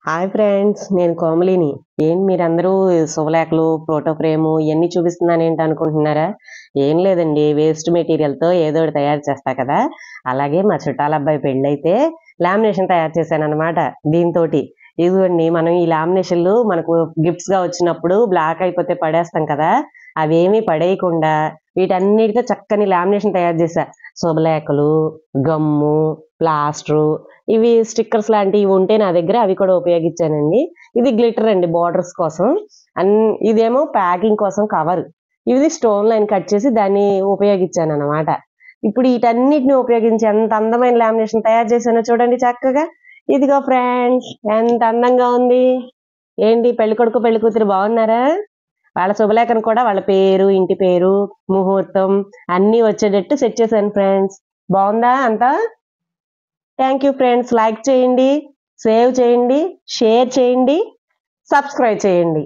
Hi friends, నేను కోమలిని. మీరందరూ శుభలేఖలు, photo frame ఇవన్నీ చూపిస్తున్నానేంటి అనుకుంటున్నారా? ఏం లేదండి, వేస్ట్ మెటీరియల్‌తో ఏదో ఒకటి తయారు చేస్తా కదా! అలాగే మా చుట్టాల అబ్బాయి పెళ్ళైతే లామినేషన్ తయారు చేశాననమాట దీనితోటి. ఇదిగోండి, మనం ఈ లామినేషన్‌లు మనకు గిఫ్ట్స్‌గా వచ్చినప్పుడు బ్లాక్ అయిపోతే పడేస్తాం కదా! అవేమీ పడేయకుండా వీటన్నిటితో చక్కని లామినేషన్ తయారు చేశా. శుభలేఖలు, గమ్ము, ప్లాస్టరు, ఇవి స్టిక్కర్స్ లాంటివి ఉంటే నా దగ్గర అవి కూడా ఉపయోగించానండి. ఇది గ్లిటర్ అండి బోర్డర్స్ కోసం. ఇదేమో ప్యాకింగ్ కోసం కవర్. ఇది స్టోన్ లైన్ కట్ చేసి దాన్ని ఉపయోగించానన్నమాట. ఇప్పుడు వీటన్నిటిని ఉపయోగించి ఎంత అందమైన లామినేషన్ తయారు చేశానో చూడండి చక్కగా. ఇదిగో ఫ్రెండ్స్, ఎంత అందంగా ఉంది. ఏంటి, పెళ్ళికొడుకు పెళ్ళికూతురు బాగున్నారా? వాళ్ళ శుభలేఖను కూడా వాళ్ళ పేరు, ఇంటి పేరు, ముహూర్తం అన్నీ వచ్చేటట్టు సెట్ చేశాను ఫ్రెండ్స్. బాగుందా అంతా? Thank you friends. లైక్ చేయండి, సేవ్ చేయండి, షేర్ చేయండి, సబ్స్క్రైబ్ చేయండి.